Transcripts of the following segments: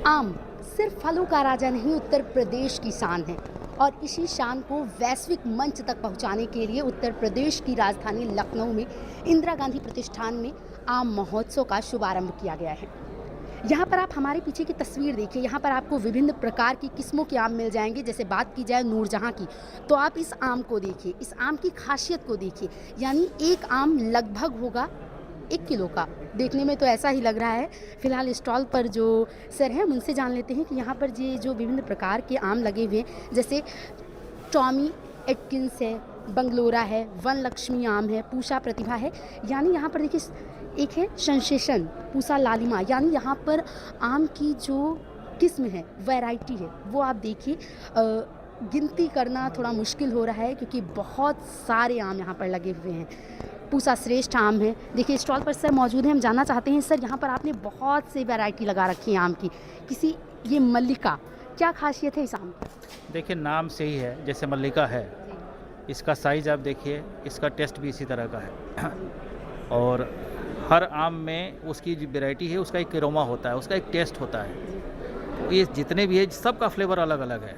आम सिर्फ फलों का राजा नहीं, उत्तर प्रदेश की शान है और इसी शान को वैश्विक मंच तक पहुंचाने के लिए उत्तर प्रदेश की राजधानी लखनऊ में इंदिरा गांधी प्रतिष्ठान में आम महोत्सव का शुभारंभ किया गया है। यहाँ पर आप हमारे पीछे की तस्वीर देखिए, यहाँ पर आपको विभिन्न प्रकार की किस्मों के आम मिल जाएंगे। जैसे बात की जाए नूरजहां की, तो आप इस आम को देखिए, इस आम की खासियत को देखिए। यानी एक आम लगभग होगा 1 किलो का, देखने में तो ऐसा ही लग रहा है। फिलहाल स्टॉल पर जो सर हैं उनसे जान लेते हैं कि यहाँ पर ये जो विभिन्न प्रकार के आम लगे हुए हैं, जैसे टॉमी एटकिंस है, बंगलोरा है, वन लक्ष्मी आम है, पूषा प्रतिभा है। यानी यहाँ पर देखिए एक है सेंसेशन पूषा लालिमा। यानी यहाँ पर आम की जो किस्म है, वैरायटी है, वो आप देखिए गिनती करना थोड़ा मुश्किल हो रहा है क्योंकि बहुत सारे आम यहाँ पर लगे हुए हैं। पूषा श्रेष्ठ आम है। देखिए स्टॉल पर सर मौजूद हैं, हम जानना चाहते हैं सर यहाँ पर आपने बहुत से वैरायटी लगा रखी है आम की, किसी ये मल्लिका, क्या खासियत है इस आम की? देखिए नाम से ही है, जैसे मल्लिका है, इसका साइज़ आप देखिए, इसका टेस्ट भी इसी तरह का है और हर आम में उसकी जो वैरायटी है उसका एक एरोमा होता है, उसका एक टेस्ट होता है। तो ये जितने भी है सबका फ्लेवर अलग अलग है।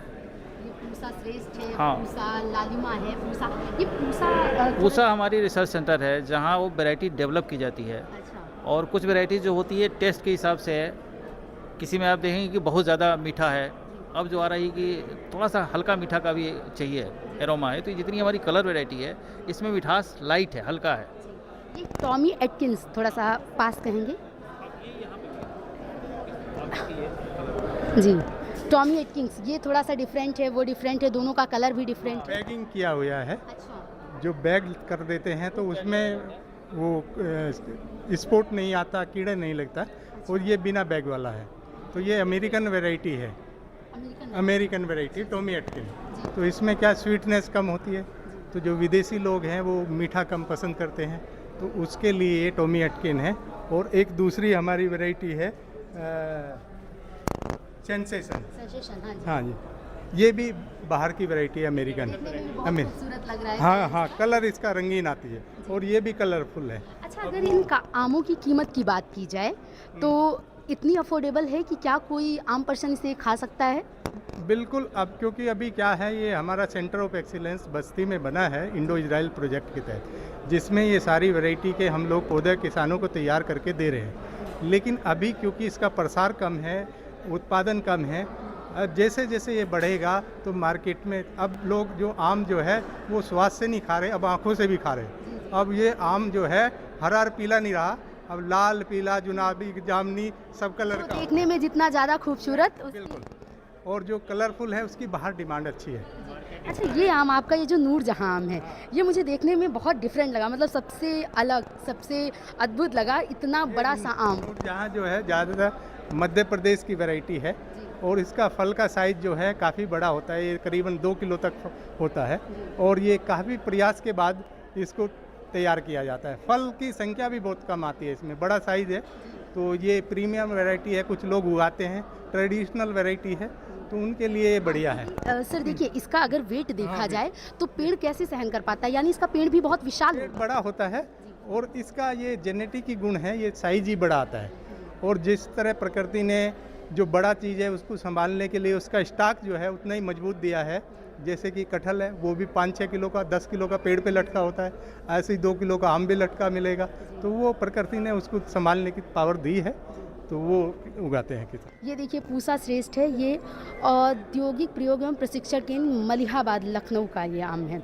पूषा श्रेष्ठ है, हाँ। पूषा लालिमा है, ये पूषा हमारी रिसर्च सेंटर है जहाँ वो वैरायटी डेवलप की जाती है। अच्छा। और कुछ वैरायटी जो होती है टेस्ट के हिसाब से है। किसी में आप देखेंगे कि बहुत ज़्यादा मीठा है, अब जो आ रही है कि थोड़ा सा हल्का मीठा का भी चाहिए, एरोमा है। तो जितनी हमारी कलर वैरायटी है इसमें मिठास लाइट है, हल्का है। ये टॉमी एटकिंस थोड़ा सा पास कहेंगे जी। टॉमी एटकिंस ये थोड़ा सा डिफरेंट है, वो डिफरेंट है, दोनों का कलर भी डिफरेंट है। बैगिंग किया हुआ है। अच्छा। जो बैग कर देते हैं तो उसमें वो स्पॉट नहीं आता, कीड़े नहीं लगता। और ये बिना बैग वाला है, तो ये अमेरिकन वैरायटी है, अमेरिकन वैरायटी टॉमी एटकिन। तो इसमें क्या स्वीटनेस कम होती है, तो जो विदेशी लोग हैं वो मीठा कम पसंद करते हैं, तो उसके लिए ये टॉमी एटकिन है। और एक दूसरी हमारी वैरायटी है सेंसेशन। हाँ जी, ये भी बाहर की वैरायटी है, अमेरिकन। खूबसूरत लग रहा है। हाँ, कलर इसका रंगीन आती है और ये भी कलरफुल है। अच्छा, अगर इन आमों की कीमत की बात की जाए तो इतनी अफोर्डेबल है कि क्या कोई आम पर्सन इसे खा सकता है? बिल्कुल। अब क्योंकि अभी क्या है, ये हमारा सेंटर ऑफ एक्सीलेंस बस्ती में बना है इंडो इजराइल प्रोजेक्ट के तहत, जिसमें ये सारी वैरायटी के हम लोग पौधे किसानों को तैयार करके दे रहे हैं। लेकिन अभी क्योंकि इसका प्रसार कम है, उत्पादन कम है, अब जैसे जैसे ये बढ़ेगा तो मार्केट में अब लोग जो आम जो है वो स्वाद से नहीं खा रहे, अब आँखों से भी खा रहे। अब ये आम जो है हरा और पीला नहीं रहा, अब लाल, पीला, जुनाबी, जामनी सब कलर का। देखने में जितना ज़्यादा खूबसूरत बिल्कुल। और जो कलरफुल है उसकी बाहर डिमांड अच्छी है। अच्छा, ये आम आपका, ये जो नूरजहां आम है, ये मुझे देखने में बहुत डिफरेंट लगा, मतलब सबसे अलग, सबसे अद्भुत लगा, इतना बड़ा सा आम। नूरजहां जो है ज़्यादातर मध्य प्रदेश की वैरायटी है और इसका फल का साइज़ जो है काफ़ी बड़ा होता है, ये करीबन 2 किलो तक होता है और ये काफ़ी प्रयास के बाद इसको तैयार किया जाता है। फल की संख्या भी बहुत कम आती है इसमें, बड़ा साइज़ है, तो ये प्रीमियम वैरायटी है। कुछ लोग उगाते हैं, ट्रेडिशनल वैरायटी है, तो उनके लिए ये बढ़िया है। सर देखिए, इसका अगर वेट देखा जाए तो पेड़ कैसे सहन कर पाता है? यानी इसका पेड़ भी बहुत विशाल पेड़ बड़ा होता है और इसका ये जेनेटिक गुण है, ये साइज ही बड़ा आता है। और जिस तरह प्रकृति ने जो बड़ा चीज़ है उसको संभालने के लिए उसका स्टॉक जो है उतना ही मजबूत दिया है। जैसे कि कटहल है, वो भी 5-6 किलो का, 10 किलो का पेड़ पे लटका होता है, ऐसे ही 2 किलो का आम भी लटका मिलेगा। तो वो प्रकृति ने उसको संभालने की पावर दी है, तो वो उगाते हैं किसान। ये देखिए पूषा श्रेष्ठ है, ये औद्योगिक प्रयोग एवं प्रशिक्षण केंद्र मलिहाबाद लखनऊ का ये आम है।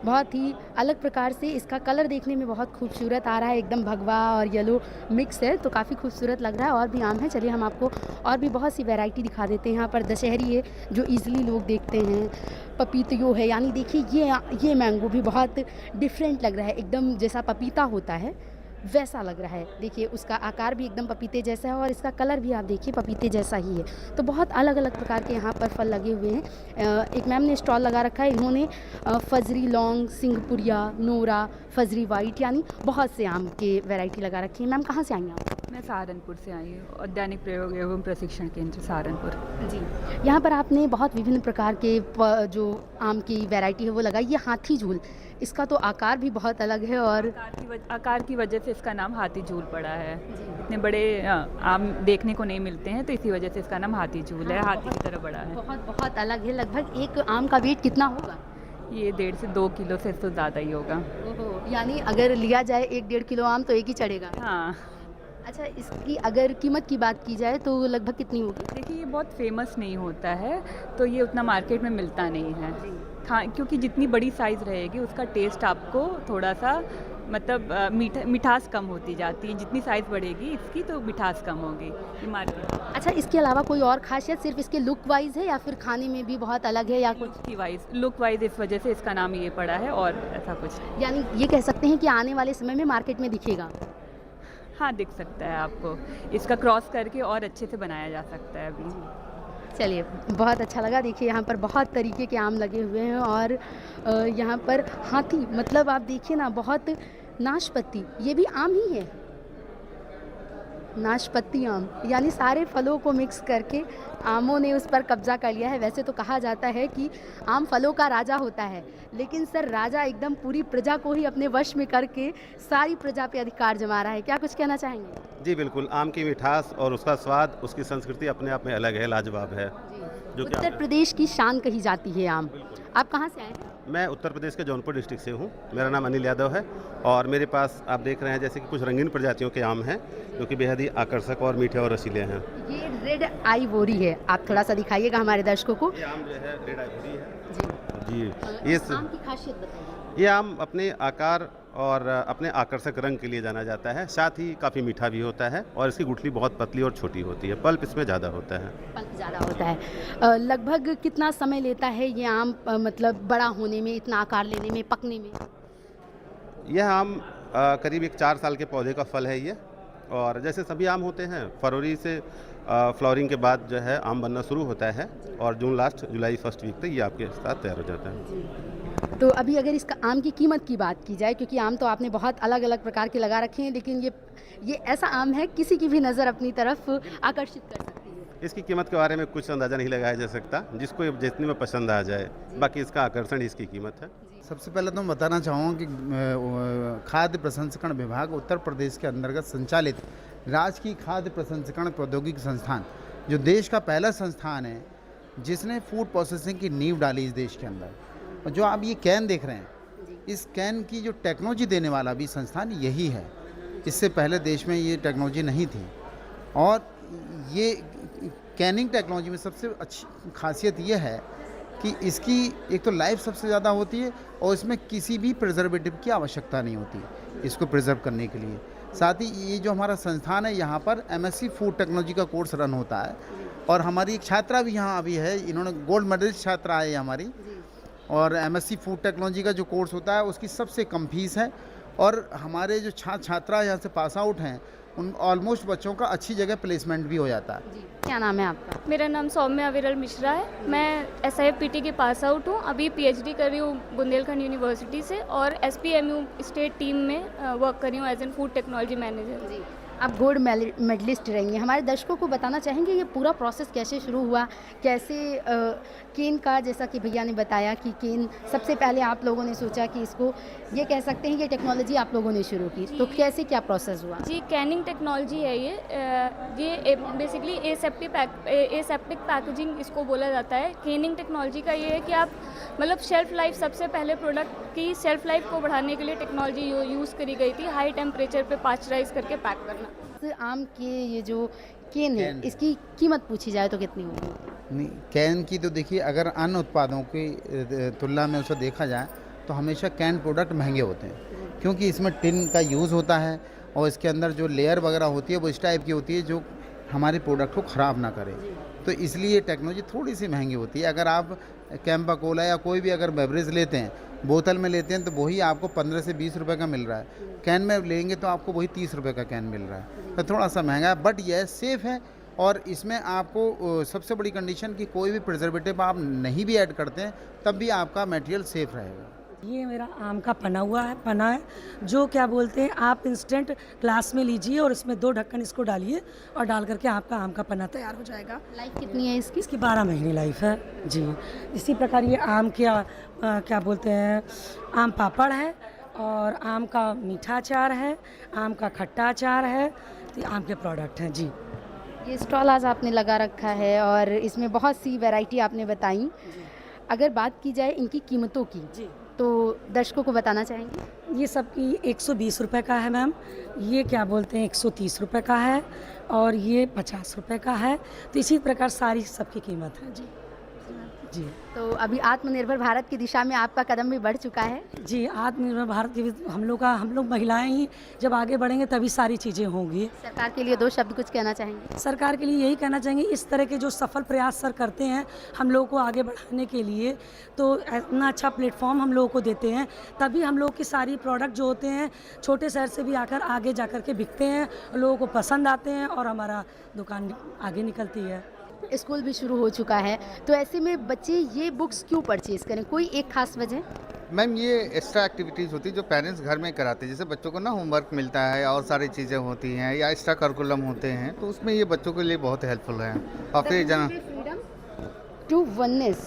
बहुत ही अलग प्रकार से इसका कलर देखने में बहुत खूबसूरत आ रहा है, एकदम भगवा और येलो मिक्स है, तो काफ़ी खूबसूरत लग रहा है। और भी आम है, चलिए हम आपको और भी बहुत सी वैरायटी दिखा देते हैं। यहाँ पर दशहरी है जो ईजिली लोग देखते हैं, पपीतो है, यानी देखिए ये मैंगो भी बहुत डिफरेंट लग रहा है, एकदम जैसा पपीता होता है वैसा लग रहा है। देखिए उसका आकार भी एकदम पपीते जैसा है और इसका कलर भी आप देखिए पपीते जैसा ही है। तो बहुत अलग अलग प्रकार के यहाँ पर फल लगे हुए हैं। एक मैम ने स्टॉल लगा रखा है, इन्होंने फजरी लौंग, सिंहपुरिया, नोरा, फजरी वाइट, यानी बहुत से आम के वैरायटी लगा रखी है। मैम कहाँ से आई हैं आप? मैं सहारनपुर से आई हूँ, औद्यानिक प्रयोग एवं प्रशिक्षण केंद्र सहारनपुर। जी, यहाँ पर आपने बहुत विभिन्न प्रकार के जो आम की वैरायटी है वो लगाई। ये हाथी झूल, इसका तो आकार भी बहुत अलग है और आकार की वजह से इसका नाम हाथी झूल पड़ा है। इतने बड़े आम देखने को नहीं मिलते हैं, तो इसी वजह से इसका नाम हाथी झूल है। हाथी की तरह बड़ा है। बहुत बहुत अलग है। लगभग एक आम का वेट कितना होगा? ये 1.5 से 2 किलो से तो ज़्यादा ही होगा। ओहो, यानी अगर लिया जाए 1-1.5 किलो आम तो एक ही चढ़ेगा। हाँ, अच्छा, इसकी अगर कीमत की बात की जाए तो लगभग कितनी होगी? देखिए ये बहुत फेमस नहीं होता है, तो ये उतना मार्केट में मिलता नहीं है। हाँ, क्योंकि जितनी बड़ी साइज़ रहेगी उसका टेस्ट आपको थोड़ा सा मतलब मिठास कम होती जाती है। जितनी साइज़ बढ़ेगी इसकी तो मिठास कम होगी ये मार्केट। अच्छा, इसके अलावा कोई और खासियत सिर्फ इसके लुक वाइज है या फिर खाने में भी बहुत अलग है या कुछ? लुक वाइज इस वजह से इसका नाम ये पड़ा है, और ऐसा कुछ नहीं। यानी ये कह सकते हैं कि आने वाले समय में मार्केट में दिखेगा। हाँ, दिख सकता है आपको। इसका क्रॉस करके और अच्छे से बनाया जा सकता है अभी। चलिए, बहुत अच्छा लगा। देखिए यहाँ पर बहुत तरीके के आम लगे हुए हैं और यहाँ पर हाथी, मतलब आप देखिए ना, बहुत नाशपाती, ये भी आम ही है, नाशपाती आम, यानी सारे फलों को मिक्स करके आमों ने उस पर कब्जा कर लिया है। वैसे तो कहा जाता है कि आम फलों का राजा होता है, लेकिन सर राजा एकदम पूरी प्रजा को ही अपने वश में करके सारी प्रजा पे अधिकार जमा रहा है। क्या कुछ कहना चाहेंगे? जी बिल्कुल, आम की मिठास और उसका स्वाद, उसकी संस्कृति अपने आप में अलग है, लाजवाब है। जो कि उत्तर प्रदेश की शान कही जाती है आम। आप कहाँ से आए हैं? मैं उत्तर प्रदेश के जौनपुर डिस्ट्रिक्ट से हूँ। मेरा नाम अनिल यादव है और मेरे पास आप देख रहे हैं जैसे कि कुछ रंगीन प्रजातियों के आम हैं जो कि बेहद ही आकर्षक और मीठे और रसीले हैं। ये रेड आइवोरी है, आप थोड़ा सा दिखाइएगा हमारे दर्शकों को। ये आम जो है रेड आइवरी है जी, जी। ये आम की खासियत बताइए। ये आम अपने आकार और अपने आकर्षक रंग के लिए जाना जाता है, साथ ही काफ़ी मीठा भी होता है और इसकी गुठली बहुत पतली और छोटी होती है। पल्प इसमें ज़्यादा होता है। पल्प ज़्यादा होता है। लगभग कितना समय लेता है ये आम मतलब बड़ा होने में, इतना आकार लेने में, पकने में? यह आम करीब एक 4 साल के पौधे का फल है ये, और जैसे सभी आम होते हैं फरवरी से फ्लावरिंग के बाद जो है आम बनना शुरू होता है और जून लास्ट जुलाई फर्स्ट वीक तक ये आपके साथ तैयार हो जाता है। तो अभी अगर इसका आम की कीमत की बात की जाए, क्योंकि आम तो आपने बहुत अलग अलग प्रकार के लगा रखे हैं, लेकिन ये ऐसा आम है किसी की भी नज़र अपनी तरफ आकर्षित कर सकती है। इसकी कीमत के बारे में कुछ अंदाज़ा नहीं लगाया जा सकता, जिसको जितने में पसंद आ जाए, बाकी इसका आकर्षण ही इसकी कीमत है। सबसे पहले तो मैं बताना चाहूँगा कि खाद्य प्रसंस्करण विभाग उत्तर प्रदेश के अंतर्गत संचालित राजकीय खाद्य प्रसंस्करण प्रौद्योगिकी संस्थान, जो देश का पहला संस्थान है जिसने फूड प्रोसेसिंग की नींव डाली इस देश के अंदर। और जो आप ये कैन देख रहे हैं, इस कैन की जो टेक्नोलॉजी देने वाला भी संस्थान यही है। इससे पहले देश में ये टेक्नोलॉजी नहीं थी। और ये कैनिंग टेक्नोलॉजी में सबसे अच्छी खासियत ये है कि इसकी एक तो लाइफ सबसे ज़्यादा होती है और इसमें किसी भी प्रिजर्वेटिव की आवश्यकता नहीं होती इसको प्रिजर्व करने के लिए। साथ ही ये जो हमारा संस्थान है, यहाँ पर MSc फूड टेक्नोलॉजी का कोर्स रन होता है और हमारी एक छात्रा भी यहाँ अभी है, इन्होंने गोल्ड मेडलिस्ट छात्रा है हमारी। और MSc फूड टेक्नोलॉजी का जो कोर्स होता है उसकी सबसे कम फीस है और हमारे जो छात्रा यहाँ से पास आउट हैं उन ऑलमोस्ट बच्चों का अच्छी जगह प्लेसमेंट भी हो जाता है। क्या नाम है आपका? मेरा नाम सौम्या विरल मिश्रा है। मैं SIFPT के पास आउट हूँ। अभी PhD कर रही हूँ बुंदेलखंड यूनिवर्सिटी से और SPMU स्टेट टीम में वर्क कर रही हूँ as an food technology manager. जी, आप गोल्ड मेडलिस्ट रहेंगे। हमारे दर्शकों को बताना चाहेंगे ये पूरा प्रोसेस कैसे शुरू हुआ, कैसे केन का, जैसा कि भैया ने बताया कि केन सबसे पहले आप लोगों ने सोचा कि इसको, ये कह सकते हैं कि टेक्नोलॉजी आप लोगों ने शुरू की, तो कैसे क्या प्रोसेस हुआ? जी, कैनिंग टेक्नोलॉजी है ये बेसिकली एसेप्टिक पैकेजिंग इसको बोला जाता है। कैनिंग टेक्नोलॉजी का ये है कि आप मतलब शेल्फ लाइफ, सबसे पहले प्रोडक्ट की शेल्फ लाइफ को बढ़ाने के लिए टेक्नोलॉजी यूज़ करी गई थी, हाई टेम्परेचर पे पास्चराइज करके पैक करना। आम के ये जो केन है, इसकी कीमत पूछी जाए तो कितनी होगी? नहीं, कैन की तो देखिए, अगर अन्य उत्पादों की तुलना में उसे देखा जाए तो हमेशा कैन प्रोडक्ट महंगे होते हैं, क्योंकि इसमें टिन का यूज़ होता है और इसके अंदर जो लेयर वगैरह होती है वो इस टाइप की होती है जो हमारे प्रोडक्ट को ख़राब ना करे। तो इसलिए टेक्नोलॉजी थोड़ी सी महंगी होती है। अगर आप कैंपा कोला या कोई भी अगर बेवरेज लेते हैं, बोतल में लेते हैं, तो वही आपको 15 से 20 रुपए का मिल रहा है। कैन में लेंगे तो आपको वही 30 रुपए का कैन मिल रहा है। तो थोड़ा सा महंगा है, बट यह सेफ़ है। और इसमें आपको सबसे बड़ी कंडीशन कि कोई भी प्रिजर्वेटिव आप नहीं भी ऐड करते हैं तब भी आपका मटेरियल सेफ़ रहेगा। ये मेरा आम का पना है जो क्या बोलते हैं आप इंस्टेंट ग्लास में लीजिए और इसमें 2 ढक्कन इसको डालिए और डाल करके आपका आम का पना तैयार हो जाएगा। लाइफ कितनी है इसकी? इसकी 12 महीने लाइफ है जी। इसी प्रकार ये आम क्या बोलते हैं आम पापड़ है और आम का मीठा अचार है, आम का खट्टा अचार है, तो ये आम के प्रोडक्ट हैं जी। ये स्टॉल आज आपने लगा रखा है और इसमें बहुत सी वैरायटी आपने बताई। अगर बात की जाए इनकी कीमतों की जी तो दर्शकों को बताना चाहेंगे? ये सब की 120 रुपये का है मैम, ये क्या बोलते हैं 130 रुपये का है और ये 50 रुपये का है। तो इसी प्रकार सारी सबकी कीमत है जी जी। तो अभी आत्मनिर्भर भारत की दिशा में आपका कदम भी बढ़ चुका है। जी आत्मनिर्भर भारत की भी हम लोग महिलाएं ही जब आगे बढ़ेंगे तभी सारी चीज़ें होंगी। सरकार के लिए 2 शब्द कुछ कहना चाहेंगे? सरकार के लिए यही कहना चाहेंगे इस तरह के जो सफल प्रयास सर करते हैं हम लोगों को आगे बढ़ाने के लिए, तो इतना अच्छा प्लेटफॉर्म हम लोगों को देते हैं तभी हम लोग की सारी प्रोडक्ट जो होते हैं छोटे शहर से भी आकर आगे जा कर के बिकते हैं, लोगों को पसंद आते हैं और हमारा दुकान आगे निकलती है। स्कूल भी शुरू हो चुका है तो ऐसे में बच्चे ये बुक्स क्यों परचेज़ करें? कोई एक खास वजह? मैम ये एक्स्ट्रा एक्टिविटीज़ होती है जो पेरेंट्स घर में कराते हैं, जैसे बच्चों को ना होमवर्क मिलता है और सारी चीज़ें होती हैं या एक्स्ट्रा करिकुलम होते हैं, तो उसमें ये बच्चों के लिए बहुत हेल्पफुल है। और फिर फ्रीडम टू वननेस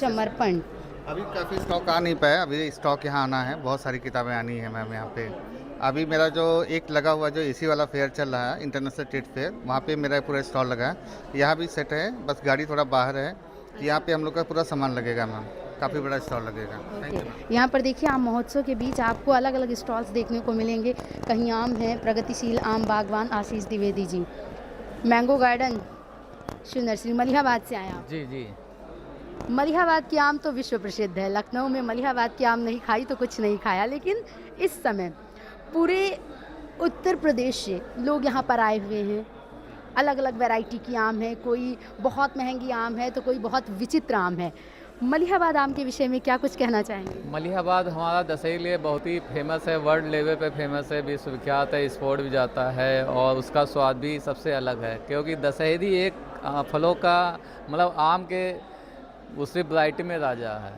समर्पण। अभी काफ़ी स्टॉक आ नहीं पाया, अभी स्टॉक यहाँ आना है, बहुत सारी किताबें आनी है मैम यहाँ पे। अभी मेरा जो एक लगा हुआ जो एसी वाला फेयर चल रहा है इंटरनेशनल ट्रेड फेयर, वहाँ पे मेरा पूरा स्टॉल लगा है। यहाँ भी सेट है, बस गाड़ी थोड़ा बाहर है। यहाँ पे हम लोग का पूरा सामान लगेगा मैम, काफ़ी बड़ा स्टॉल लगेगा। Thank you. यहाँ पर देखिए आम महोत्सव के बीच आपको अलग अलग स्टॉल्स देखने को मिलेंगे। कहीं आम है, प्रगतिशील आम बागवान Ashish Dwivedi ji, mango garden Shiv nursery, Malihabad से आए आप? जी जी। मलिहाबाद की आम तो विश्व प्रसिद्ध है। लखनऊ में मलिहाबाद की आम नहीं खाई तो कुछ नहीं खाया। लेकिन इस समय पूरे उत्तर प्रदेश से लोग यहाँ पर आए हुए हैं। अलग अलग वैरायटी की आम है, कोई बहुत महंगी आम है तो कोई बहुत विचित्र आम है। मलिहाबाद आम के विषय में क्या कुछ कहना चाहेंगे? मलिहाबाद हमारा दशहरी लिए बहुत ही फेमस है, वर्ल्ड लेवल पे फेमस है, विश्वविख्यात है, एक्सपोर्ट भी जाता है और उसका स्वाद भी सबसे अलग है क्योंकि दशहरी एक फलों का मतलब आम के उसी वैरायटी में राजा है,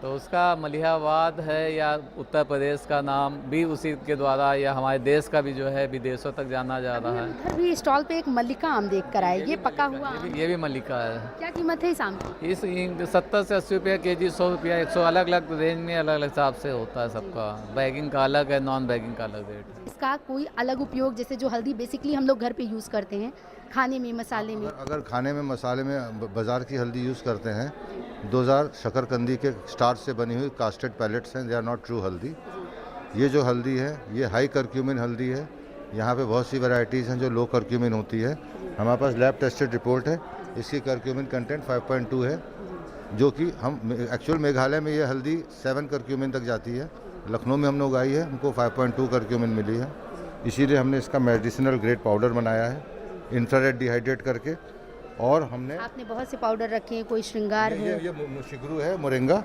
तो उसका मलिहाबाद है या उत्तर प्रदेश का नाम भी उसी के द्वारा या हमारे देश का भी जो है विदेशों तक जाना जा रहा है। इधर भी स्टॉल पे एक मल्लिका आम देख कर आए, ये पका हुआ आम। ये भी मल्लिका है। क्या कीमत है इस आम की? इस 70 से 80 रुपये केजी, 100 रुपया 100, अलग अलग रेंज में अलग अलग हिसाब से होता है सबका। बैगिंग का अलग है, नॉन बैगिंग का अलग रेट। इसका कोई अलग उपयोग, जैसे जो हल्दी बेसिकली हम लोग घर पे यूज़ करते हैं खाने में, मसाले में? अगर खाने में मसाले में बाज़ार की हल्दी यूज़ करते हैं, 2000 शकरकंदी के स्टार्च से बनी हुई कास्टेड पैलेट्स हैं, दे आर नॉट ट्रू हल्दी। ये जो हल्दी है ये हाई करक्यूमिन हल्दी है। यहाँ पे बहुत सी वैरायटीज़ हैं जो लो करक्यूमिन होती है। हमारे पास लैब टेस्टेड रिपोर्ट है, इसकी करक्यूमिन कंटेंट 5.2 है, जो कि हम एक्चुअल मेघालय में ये हल्दी 7 करक्यूमिन तक जाती है। लखनऊ में हम लोग आई है, हमको 5.2 करक्यूमिन मिली है, इसीलिए हमने इसका मेडिसिनल ग्रेड पाउडर बनाया है इंफ्रारेड डिहाइड्रेट करके। और हमने आपने बहुत से पाउडर रखे हैं, कोई श्रृंगार है? ये शिगरू है, मोरिंगा।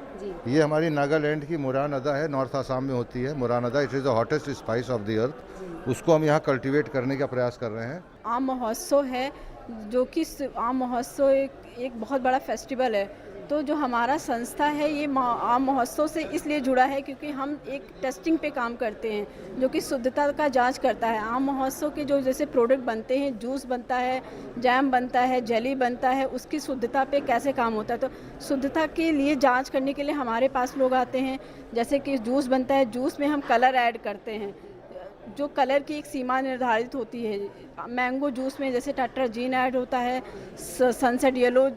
ये हमारी नागालैंड की मुरान अदा है, नॉर्थ आसाम में होती है मुरान अदा। It is the hottest spice of the earth. उसको हम यहाँ कल्टीवेट करने का प्रयास कर रहे हैं। आम महोत्सव है जो कि आम महोत्सव एक बहुत बड़ा फेस्टिवल है, तो जो हमारा संस्था है ये आम महोत्सव से इसलिए जुड़ा है क्योंकि हम एक टेस्टिंग पे काम करते हैं जो कि शुद्धता का जांच करता है। आम महोत्सव के जो जैसे प्रोडक्ट बनते हैं, जूस बनता है, जैम बनता है, जेली बनता है, उसकी शुद्धता पे कैसे काम होता है, तो शुद्धता के लिए जांच करने के लिए हमारे पास लोग आते हैं। जैसे कि जूस बनता है, जूस में हम कलर ऐड करते हैं, जो कलर की एक सीमा निर्धारित होती है। मैंगो जूस में जैसे टेट्राजीन ऐड होता है, सनसेट येलो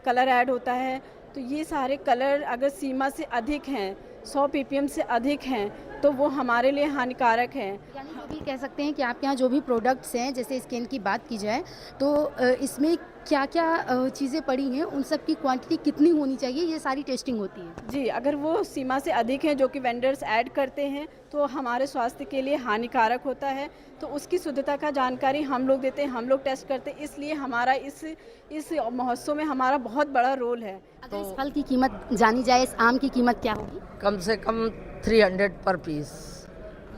कलर ऐड होता है, तो ये सारे कलर अगर सीमा से अधिक हैं, 100 ppm से अधिक हैं, तो वो हमारे लिए हानिकारक हैं। यानी ये भी कह सकते हैं कि आपके यहाँ जो भी प्रोडक्ट्स हैं, जैसे स्किन की बात की जाए तो इसमें क्या क्या चीज़ें पड़ी हैं, उन सब की क्वांटिटी कितनी होनी चाहिए, ये सारी टेस्टिंग होती है? जी, अगर वो सीमा से अधिक हैं जो कि वेंडर्स ऐड करते हैं तो हमारे स्वास्थ्य के लिए हानिकारक होता है, तो उसकी शुद्धता का जानकारी हम लोग देते हैं, हम लोग टेस्ट करते हैं। इसलिए हमारा इस महोत्सव में हमारा बहुत बड़ा रोल है। अगर इस फल की कीमत जानी जाए, इस आम की कीमत क्या होगी? कम से कम 300 पर पीस।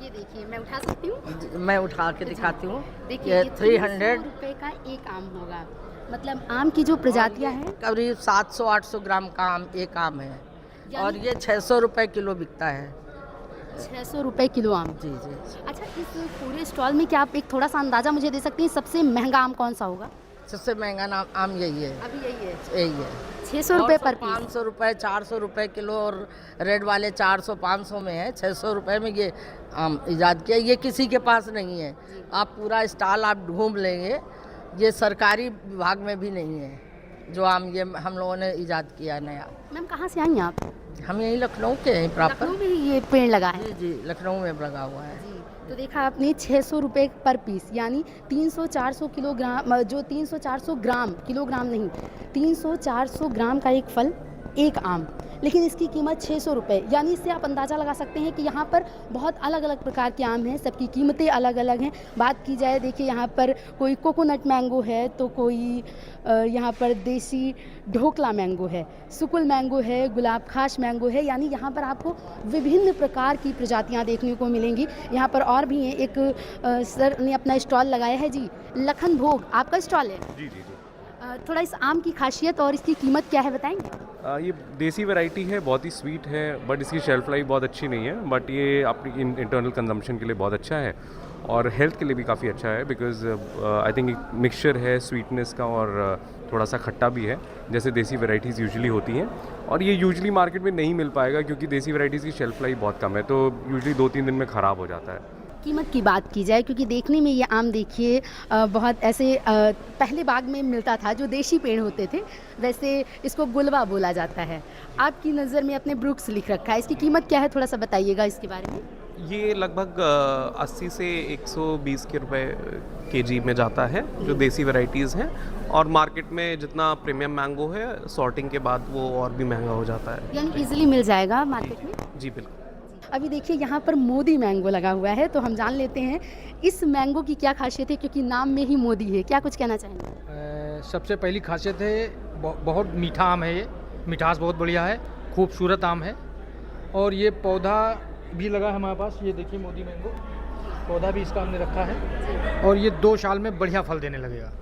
ये देखिए, मैं उठा सकती हूँ? मैं उठा के दिखाती हूँ। देखिए, ये 300 रुपये का एक आम होगा। मतलब आम की जो प्रजातियाँ हैं, करीब 700-800 ग्राम का आम एक आम है, और ये 600 रुपये किलो बिकता है। 600 रुपये किलो आम। जी जी। अच्छा, इस पूरे स्टॉल में क्या आप एक थोड़ा सा अंदाज़ा मुझे दे सकती हैं सबसे महंगा आम कौन सा होगा? सबसे महंगा नाम आम यही है। अभी यही है, यही है। 600 रुपये पर पीस। 500 रुपये, 400 रुपये किलो, और रेड वाले 400-500 में है। 600 रुपये में ये आम ईजाद किया, ये किसी के पास नहीं है। आप पूरा स्टॉल आप ढूंढ लेंगे, ये सरकारी विभाग में भी नहीं है जो आम ये हम लोगों ने ईजाद किया नया। मैम कहाँ से आई हैं आप? हम यहीं लखनऊ के हैं प्रॉपर। लखनऊ में ही ये पेड़ लगा है? जी जी, लखनऊ में लगा हुआ है। तो देखा आपने 600 रुपये पर पीस, यानी 300-400 किलोग्राम, जो 300-400 ग्राम, किलोग्राम नहीं, 300-400 ग्राम का एक फल, एक आम, लेकिन इसकी कीमत 600 रुपये। यानी इससे आप अंदाज़ा लगा सकते हैं कि यहाँ पर बहुत अलग अलग प्रकार के आम हैं, सबकी कीमतें अलग अलग हैं। बात की जाए, देखिए यहाँ पर कोई कोकोनट मैंगो है, तो कोई यहाँ पर देसी ढोकला मैंगो है, सुकुल मैंगो है, गुलाब खास मैंगो है, यानी यहाँ पर आपको विभिन्न प्रकार की प्रजातियाँ देखने को मिलेंगी। यहाँ पर और भी हैं, एक सर ने अपना स्टॉल लगाया है जी, लखन भोग आपका स्टॉल है? जी जी जी। थोड़ा इस आम की खासियत और इसकी कीमत क्या है बताएंगे? ये देसी वैरायटी है, बहुत ही स्वीट है, बट इसकी शेल्फ लाइफ बहुत अच्छी नहीं है, बट ये अपनी इंटरनल कंजम्पशन के लिए बहुत अच्छा है और हेल्थ के लिए भी काफ़ी अच्छा है, बिकॉज आई थिंक एक मिक्सचर है स्वीटनेस का और थोड़ा सा खट्टा भी है, जैसे देसी वैराइटीज़ यूजुअली होती हैं, और ये यूजुअली मार्केट में नहीं मिल पाएगा क्योंकि देसी वैराइटीज़ की शेल्फ लाइफ बहुत कम है, तो यूजुअली 2-3 दिन में ख़राब हो जाता है। कीमत की बात की जाए, क्योंकि देखने में ये आम देखिए बहुत ऐसे पहले बाग में मिलता था, जो देशी पेड़ होते थे, वैसे इसको गुलवा बोला जाता है। आपकी नज़र में अपने ब्रुक्स लिख रखा है, इसकी कीमत क्या है, थोड़ा सा बताइएगा इसके बारे में। ये लगभग 80 से 120 के रुपए केजी में जाता है, जो देसी वैराइटीज़ हैं, और मार्केट में जितना प्रीमियम मैंगो है सॉर्टिंग के बाद वो और भी महंगा हो जाता है। यानी इजीली मिल जाएगा मार्केट में? जी बिल्कुल। अभी देखिए यहाँ पर मोदी मैंगो लगा हुआ है, तो हम जान लेते हैं इस मैंगो की क्या खासियत है, क्योंकि नाम में ही मोदी है। क्या कुछ कहना चाहेंगे? सबसे पहली खासियत है बहुत मीठा आम है, ये मिठास बहुत बढ़िया है, खूबसूरत आम है, और ये पौधा भी लगा है हमारे पास। ये देखिए मोदी मैंगो पौधा भी इसका हमने रखा है, और ये 2 साल में बढ़िया फल देने लगेगा।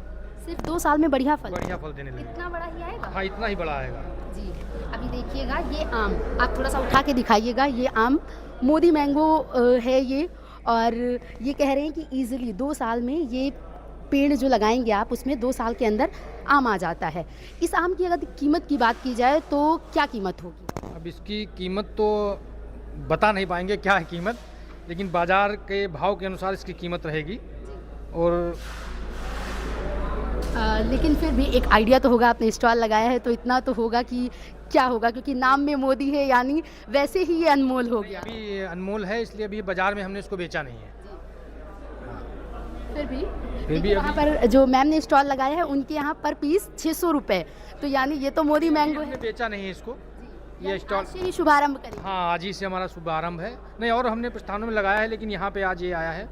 सिर्फ 2 साल में बढ़िया फल देने लगेगा। इतना बड़ा ही आएगा? हाँ, इतना ही बड़ा आएगा जी। अभी देखिएगा ये आम, आप थोड़ा सा उठा के दिखाइएगा, ये आम मोदी मैंगो है ये, और ये कह रहे हैं कि ईजिली 2 साल में ये पेड़ जो लगाएंगे आप, उसमें 2 साल के अंदर आम आ जाता है। इस आम की अगर कीमत की बात की जाए तो क्या कीमत होगी? अब इसकी कीमत तो बता नहीं पाएंगे क्या है कीमत, लेकिन बाज़ार के भाव के अनुसार इसकी कीमत रहेगी। और लेकिन फिर भी एक आइडिया तो होगा, आपने स्टॉल लगाया है तो इतना तो होगा कि क्या होगा, क्योंकि नाम में मोदी है, यानी वैसे ही ये अनमोल हो गया। अभी अनमोल है, इसलिए अभी बाज़ार में हमने इसको बेचा नहीं है। फिर भी वहाँ पर जो मैम ने स्टॉल लगाया है, उनके यहाँ पर पीस 600 रुपये, तो यानी ये तो मोदी मैंगो है। बेचा नहीं है इसको, ये स्टॉल से ही शुभारंभ करें। हाँ, आज ही से हमारा शुभारंभ है। नहीं, और हमने प्रस्थानों में लगाया है, लेकिन यहाँ पे आज ये आया है,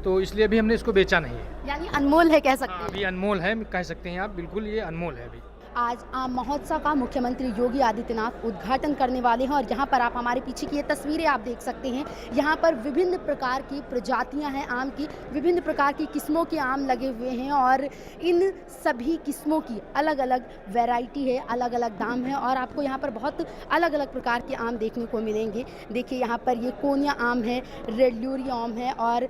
तो इसलिए अभी हमने इसको बेचा नहीं है। यानी अनमोल है, कह सकते हैं। अभी अनमोल है, कह सकते हैं आप, बिल्कुल ये अनमोल है अभी। आज आम महोत्सव का मुख्यमंत्री योगी आदित्यनाथ उद्घाटन करने वाले हैं, और यहाँ पर आप हमारे पीछे की ये तस्वीरें आप देख सकते हैं। यहाँ पर विभिन्न प्रकार की प्रजातियाँ हैं आम की, विभिन्न प्रकार की किस्मों के आम लगे हुए हैं, और इन सभी किस्मों की अलग अलग वैरायटी है, अलग अलग दाम है, और आपको यहाँ पर बहुत अलग अलग प्रकार के आम देखने को मिलेंगे। देखिए यहाँ पर ये कोनिया आम है, रेड ल्यूरी आम है, और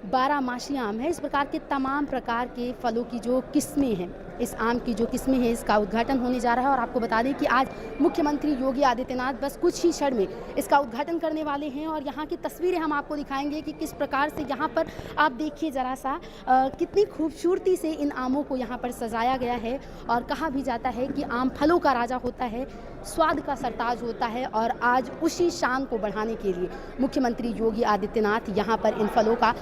12 आम है। इस प्रकार के तमाम प्रकार के फलों की जो किस्में हैं, इस आम की जो किस्में हैं, इसका उद्घाटन होने जा रहा है। और आपको बता दें कि आज मुख्यमंत्री योगी आदित्यनाथ बस कुछ ही क्षण में इसका उद्घाटन करने वाले हैं, और यहाँ की तस्वीरें हम आपको दिखाएंगे कि किस प्रकार से यहाँ पर आप देखिए ज़रा सा कितनी खूबसूरती से इन आमों को यहाँ पर सजाया गया है। और कहा भी जाता है कि आम फलों का राजा होता है, स्वाद का सरताज होता है, और आज उसी शान को बढ़ाने के लिए मुख्यमंत्री योगी आदित्यनाथ यहाँ पर इन फलों का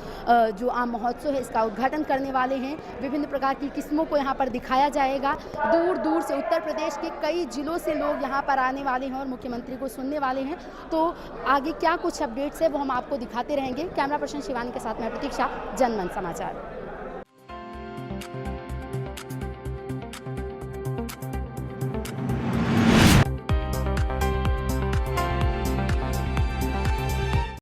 जो आम महोत्सव है, इसका उद्घाटन करने वाले हैं। विभिन्न प्रकार की किस्मों को यहाँ पर दिखाया जाएगा। दूर दूर से उत्तर प्रदेश के कई जिलों से लोग यहाँ पर आने वाले हैं और मुख्यमंत्री को सुनने वाले हैं। तो आगे क्या कुछ अपडेट्स है वो हम आपको दिखाते रहेंगे। कैमरा पर्सन शिवानी के साथ मैं प्रतीक्षा, जनमन समाचार।